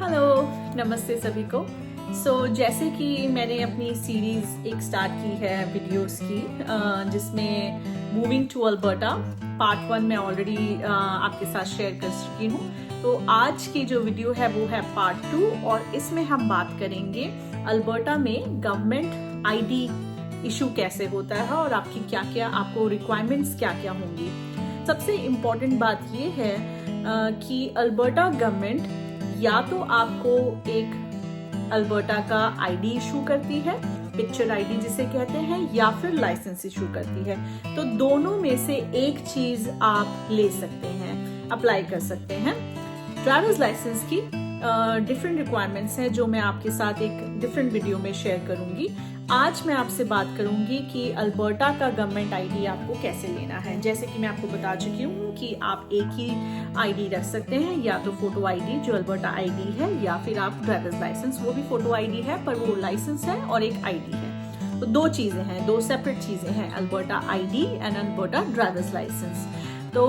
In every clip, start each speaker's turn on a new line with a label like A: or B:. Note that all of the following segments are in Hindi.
A: हेलो, नमस्ते सभी को। जैसे कि मैंने अपनी सीरीज एक स्टार्ट की है वीडियोस की, जिसमें मूविंग टू अल्बर्टा पार्ट 1 मैं ऑलरेडी आपके साथ शेयर कर चुकी हूँ। तो आज की जो वीडियो है वो है पार्ट 2 और इसमें हम बात करेंगे अल्बर्टा में गवर्नमेंट आईडी इशू कैसे होता है और आपकी क्या क्या आपको रिक्वायरमेंट्स क्या क्या होंगी। सबसे इम्पोर्टेंट बात ये है कि अल्बर्टा गवर्नमेंट या तो आपको एक अल्बर्टा का आईडी इशू करती है, पिक्चर आईडी जिसे कहते हैं, या फिर लाइसेंस इशू करती है। तो दोनों में से एक चीज आप ले सकते हैं, अप्लाई कर सकते हैं। ड्राइवर्स लाइसेंस की डिफरेंट रिक्वायरमेंट्स हैं जो मैं आपके साथ एक डिफरेंट वीडियो में शेयर करूंगी। आज मैं आपसे बात करूंगी कि अल्बर्टा का गवर्नमेंट आईडी आपको कैसे लेना है। जैसे कि मैं आपको बता चुकी हूँ कि आप एक ही आईडी रख सकते हैं, या तो फोटो आईडी जो अल्बर्टा आईडी है, या फिर आप ड्राइवर्स लाइसेंस, वो भी फोटो आईडी है पर वो लाइसेंस है और एक आईडी है। तो दो चीजें हैं, दो सेपरेट चीजें हैं, Alberta ID and Alberta drivers license. तो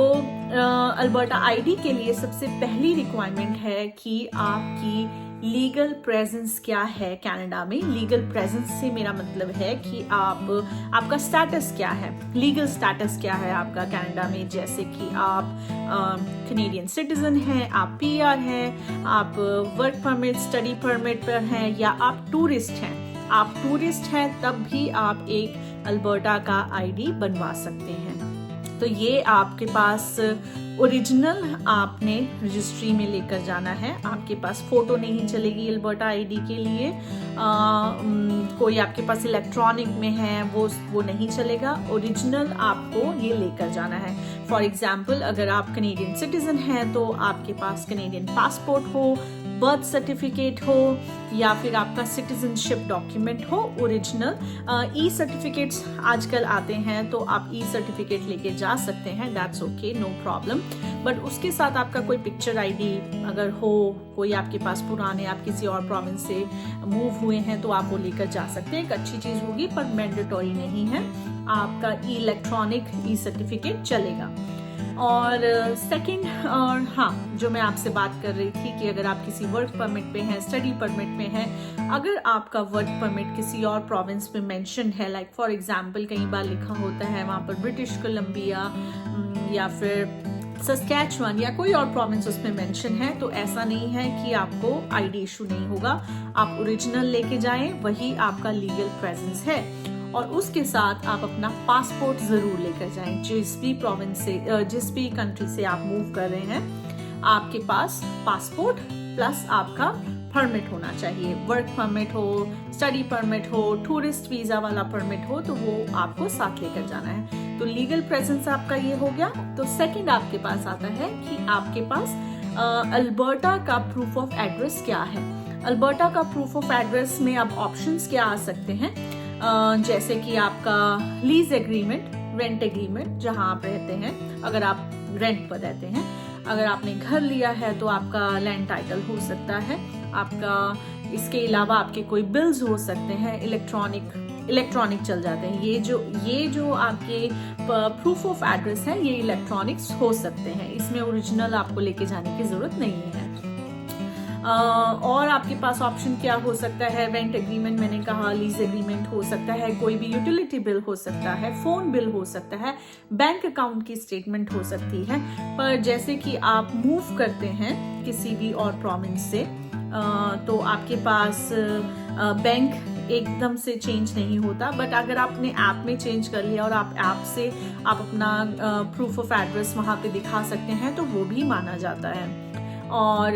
A: अल्बर्टा आईडी के लिए सबसे पहली रिक्वायरमेंट है कि आपकी लीगल प्रेजेंस क्या है कनाडा में। लीगल प्रेजेंस से मेरा मतलब है कि आपका स्टेटस क्या है, लीगल स्टेटस क्या है आपका कनाडा में। जैसे कि आप कैनेडियन सिटीजन हैं, आप पीआर हैं, आप वर्क परमिट, स्टडी परमिट पर हैं, या आप टूरिस्ट हैं। आप टूरिस्ट हैं तब भी आप एक अल्बर्टा का आईडी बनवा सकते हैं। तो ये आपके पास ओरिजिनल आपने रजिस्ट्री में लेकर जाना है। आपके पास फोटो नहीं चलेगी अल्बर्टा आईडी के लिए। कोई आपके पास इलेक्ट्रॉनिक में है वो नहीं चलेगा। ओरिजिनल आपको ये लेकर जाना है। फॉर एग्जाम्पल, अगर आप कैनेडियन सिटीजन हैं तो आपके पास कैनेडियन पासपोर्ट हो, बर्थ सर्टिफिकेट हो, या फिर आपका सिटीजनशिप डॉक्यूमेंट हो ओरिजिनल। ई सर्टिफिकेट्स आजकल आते हैं तो आप ई सर्टिफिकेट लेके जा सकते हैं, that's okay, no problem. But उसके साथ आपका कोई पिक्चर आईडी अगर हो, कोई आपके पास पुराने, आप किसी और प्रोविंस से मूव हुए हैं तो आप वो लेकर जा सकते हैं। एक अच्छी चीज होगी पर मैंडेटरी नहीं है। आपका इलेक्ट्रॉनिक ई सर्टिफिकेट चलेगा। और सेकंड, और हाँ, जो मैं आपसे बात कर रही थी कि अगर आप किसी वर्क परमिट पे हैं, स्टडी परमिट पे हैं, अगर आपका वर्क परमिट किसी और प्रोविंस में मेंशन है, लाइक फॉर एग्जांपल कई बार लिखा होता है वहाँ पर ब्रिटिश कोलंबिया या फिर सस्कैचुअन या कोई और प्रोविंस उसमें मेंशन है, तो ऐसा नहीं है कि आपको आईडी इशू नहीं होगा। आप ओरिजिनल लेके जाएं, वही आपका लीगल प्रेजेंस है। और उसके साथ आप अपना पासपोर्ट जरूर लेकर जाएं। जिस भी प्रोविंस से, जिस भी कंट्री से आप मूव कर रहे हैं, आपके पास पासपोर्ट प्लस आपका परमिट होना चाहिए। वर्क परमिट हो, स्टडी परमिट हो, टूरिस्ट वीजा वाला परमिट हो, तो वो आपको साथ लेकर जाना है। तो लीगल प्रेजेंस आपका ये हो गया। तो सेकंड आपके पास आता है कि आपके पास अल्बर्टा का प्रूफ ऑफ एड्रेस क्या है। अल्बर्टा का प्रूफ ऑफ एड्रेस में अब ऑप्शंस क्या आ सकते हैं, जैसे कि आपका लीज एग्रीमेंट, रेंट एग्रीमेंट जहां आप रहते हैं, अगर आप रेंट पर रहते हैं। अगर आपने घर लिया है तो आपका लैंड टाइटल हो सकता है आपका। इसके अलावा आपके कोई बिल्स हो सकते हैं, इलेक्ट्रॉनिक चल जाते हैं। ये जो आपके प्रूफ ऑफ एड्रेस है, ये इलेक्ट्रॉनिक्स हो सकते हैं। इसमें ओरिजिनल आपको लेके जाने की जरूरत नहीं है। और आपके पास ऑप्शन क्या हो सकता है, रेंट एग्रीमेंट मैंने कहा, लीज एग्रीमेंट हो सकता है, कोई भी यूटिलिटी बिल हो सकता है, फोन बिल हो सकता है, बैंक अकाउंट की स्टेटमेंट हो सकती है। पर जैसे कि आप मूव करते हैं किसी भी और प्रोविंस से, तो आपके पास बैंक एकदम से चेंज नहीं होता। बट अगर आपने ऐप में चेंज कर लिया और आप ऐप से आप अपना प्रूफ ऑफ एड्रेस वहां पे दिखा सकते हैं, तो वो भी माना जाता है। और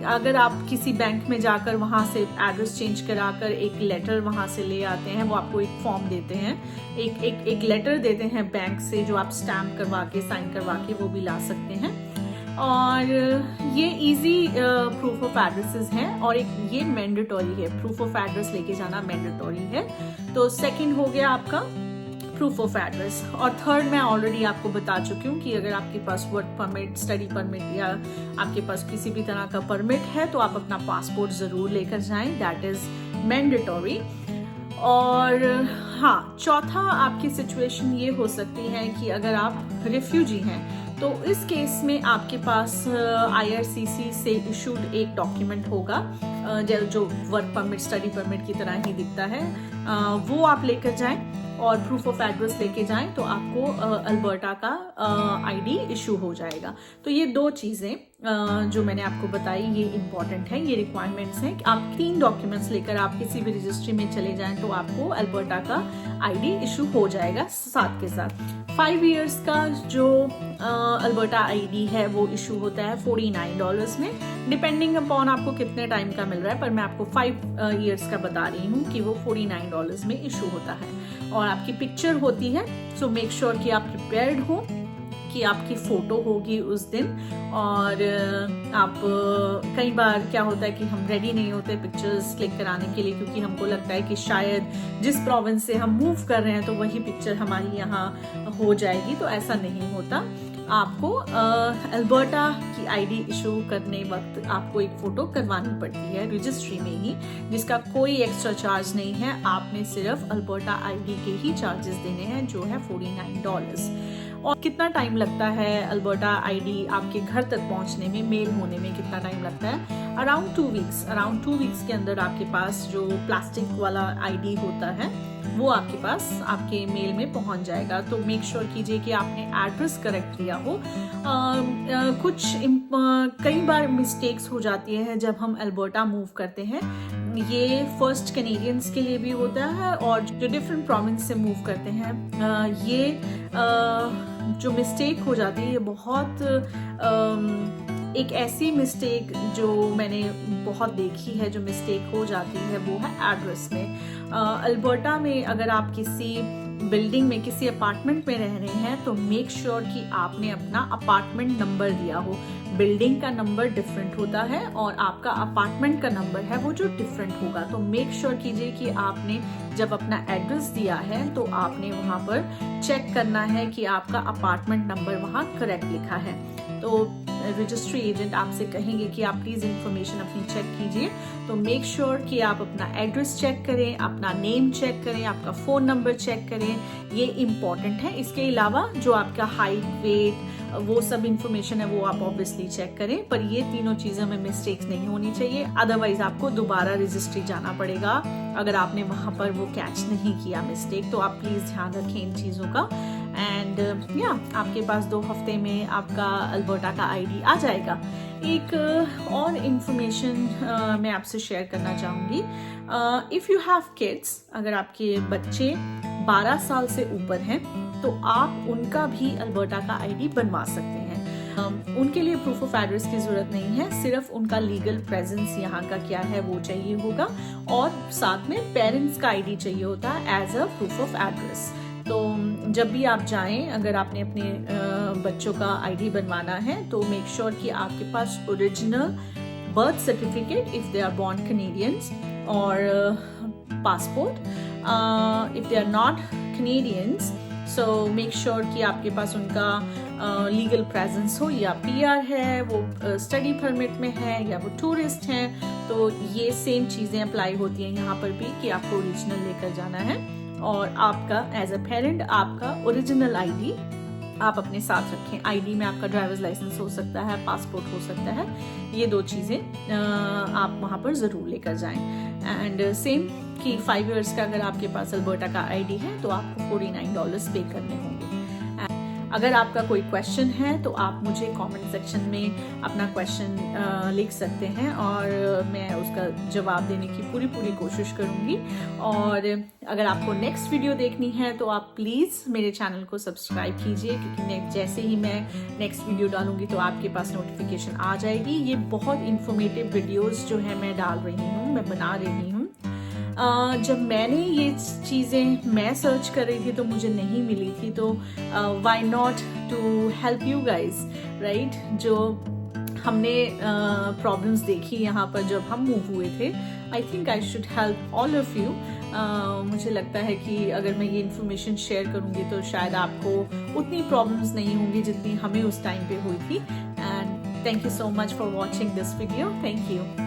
A: अगर आप किसी बैंक में जाकर वहां से एड्रेस चेंज कराकर एक लेटर वहां से ले आते हैं, वो आपको एक फॉर्म देते हैं, एक लेटर देते हैं बैंक से, जो आप स्टैम्प करवा के, साइन करवा के वो भी ला सकते हैं। और ये इजी प्रूफ ऑफ एड्रेसेस हैं। और एक ये मैंडेटरी है, प्रूफ ऑफ एड्रेस लेके जाना मैंडेटरी है। तो सेकंड हो गया आपका प्रूफ ऑफ एड्रेस। और थर्ड मैं ऑलरेडी आपको बता चुकी हूँ कि अगर आपके पास वर्क परमिट, स्टडी परमिट, या आपके पास किसी भी तरह का परमिट है, तो आप अपना पासपोर्ट जरूर लेकर जाएं, दैट इज मैंडेटरी। और हाँ, चौथा आपकी सिचुएशन ये हो सकती है कि अगर आप रिफ्यूजी हैं, तो इस केस में आपके पास IRCC से इशूड एक डॉक्यूमेंट होगा जो वर्क परमिट, स्टडी परमिट की तरह ही दिखता है, वो आप लेकर जाएं और प्रूफ ऑफ एड्रेस लेके जाएं तो आपको अल्बर्टा का ID इशू हो जाएगा। तो ये 2 चीज़ें जो मैंने आपको बताई ये इम्पॉर्टेंट है, ये रिक्वायरमेंट्स हैं कि आप 3 डॉक्यूमेंट्स लेकर आप किसी भी रजिस्ट्री में चले जाएं तो आपको अल्बर्टा का ID इशू हो जाएगा साथ के साथ। 5 इयर्स का जो अल्बर्टा ID है वो इशू होता है $49 में, डिपेंडिंग अपॉन आपको कितने टाइम का मिल रहा है, पर मैं आपको 5 इयर्स का बता रही हूँ कि वो $49 में इशू होता है। और आपकी पिक्चर होती है, सो मेक श्योर कि आप प्रिपेयर्ड हो, कि आपकी फ़ोटो होगी उस दिन। और आप कई बार क्या होता है कि हम रेडी नहीं होते पिक्चर्स क्लिक कराने के लिए, क्योंकि हमको लगता है कि शायद जिस प्रोविंस से हम मूव कर रहे हैं तो वही पिक्चर हमारी यहाँ हो जाएगी, तो ऐसा नहीं होता। आपको अल्बर्टा की ID इशू करने वक्त आपको एक फ़ोटो करवानी पड़ती है रजिस्ट्री में ही, जिसका कोई एक्स्ट्रा चार्ज नहीं है, आपने सिर्फ अल्बर्टा ID के ही चार्जेस देने हैं जो है $49। और कितना टाइम लगता है अल्बर्टा ID आपके घर तक पहुंचने में, मेल होने में कितना टाइम लगता है? Around 2 weeks. अराउंड 2 वीक्स के अंदर आपके पास जो प्लास्टिक वाला ID होता है वो आपके पास आपके मेल में पहुंच जाएगा। तो मेक श्योर कीजिए कि आपने एड्रेस करेक्ट दिया हो। कई बार मिस्टेक्स हो जाती है जब हम अल्बर्टा मूव करते हैं, ये फर्स्ट कैनेडियंस के लिए भी होता है और जो डिफरेंट प्रोविंस से मूव करते हैं, ये जो मिस्टेक हो जाती है ये बहुत एक ऐसी मिस्टेक जो मैंने बहुत देखी है, जो मिस्टेक हो जाती है वो है एड्रेस में। अल्बर्टा में अगर आप किसी बिल्डिंग में, किसी अपार्टमेंट में रह रहे हैं तो मेक श्योर कि आपने अपना अपार्टमेंट नंबर दिया हो। बिल्डिंग का नंबर डिफरेंट होता है और आपका अपार्टमेंट का नंबर है वो जो डिफरेंट होगा। तो मेक श्योर कीजिए कि आपने जब अपना एड्रेस दिया है तो आपने वहाँ पर चेक करना है कि आपका अपार्टमेंट नंबर वहाँ करेक्ट लिखा है। तो रजिस्ट्री एजेंट आपसे कहेंगे कि आप प्लीज इंफॉर्मेशन अपनी चेक कीजिए। तो मेक श्योर कि आप अपना एड्रेस चेक करें, अपना नेम चेक करें, आपका फोन नंबर चेक करें, ये इम्पॉर्टेंट है। इसके अलावा जो आपका हाइट, वेट, वो सब इंफॉर्मेशन है वो आप ऑब्वियसली चेक करें, पर ये तीनों चीज़ों में मिस्टेक्स नहीं होनी चाहिए, अदरवाइज आपको दोबारा रजिस्ट्री जाना पड़ेगा अगर आपने वहाँ पर वो कैच नहीं किया मिस्टेक। तो आप प्लीज़ ध्यान रखें इन चीज़ों का। एंड आपके पास 2 हफ्ते में आपका अल्बर्टा का ID आ जाएगा। एक और इन्फॉर्मेशन मैं आपसे शेयर करना चाहूँगी। इफ़ यू हैव किड्स, अगर आपके बच्चे 12 साल से ऊपर हैं तो आप उनका भी अल्बर्टा का ID बनवा सकते हैं। उनके लिए प्रूफ ऑफ एड्रेस की जरूरत नहीं है, सिर्फ उनका लीगल प्रेजेंस यहाँ का क्या है वो चाहिए होगा, और साथ में पेरेंट्स का ID चाहिए होता है as a proof of address. तो जब भी आप जाएं, अगर आपने अपने बच्चों का ID बनवाना है तो मेक श्योर कि आपके पास original birth certificate if they are born Canadians, और passport if they are not Canadians. So make sure कि आपके पास उनका लीगल प्रेजेंस हो, या PR है, वो स्टडी परमिट में है, या वो टूरिस्ट हैं। तो ये सेम चीज़ें अप्लाई होती हैं यहाँ पर भी कि आपको ओरिजिनल लेकर जाना है, और आपका एज अ पेरेंट आपका ओरिजिनल ID आप अपने साथ रखें। ID में आपका ड्राइवर्स लाइसेंस हो सकता है, पासपोर्ट हो सकता है, ये 2 चीज़ें आप वहाँ पर ज़रूर लेकर जाएं। एंड सेम कि 5 इयर्स का अगर आपके पास अल्बर्टा का ID है तो आपको $49 पे करने होंगे। अगर आपका कोई क्वेश्चन है तो आप मुझे कमेंट सेक्शन में अपना क्वेश्चन लिख सकते हैं और मैं उसका जवाब देने की पूरी कोशिश करूंगी। और अगर आपको नेक्स्ट वीडियो देखनी है तो आप प्लीज़ मेरे चैनल को सब्सक्राइब कीजिए, क्योंकि जैसे ही मैं नेक्स्ट वीडियो डालूंगी तो आपके पास नोटिफिकेशन आ जाएगी। ये बहुत इंफॉर्मेटिव वीडियोज़ जो है मैं डाल रही हूँ, मैं बना रही हूँ। जब मैंने ये चीज़ें मैं सर्च कर रही थी तो मुझे नहीं मिली थी, तो why not to help you guys, right. जो हमने प्रॉब्लम्स देखी यहाँ पर जब हम मूव हुए थे, I think I should help all of you. मुझे लगता है कि अगर मैं ये इन्फॉर्मेशन शेयर करूँगी तो शायद आपको उतनी प्रॉब्लम्स नहीं होंगी जितनी हमें उस टाइम पे हुई थी। And thank you so much for watching this video. Thank you.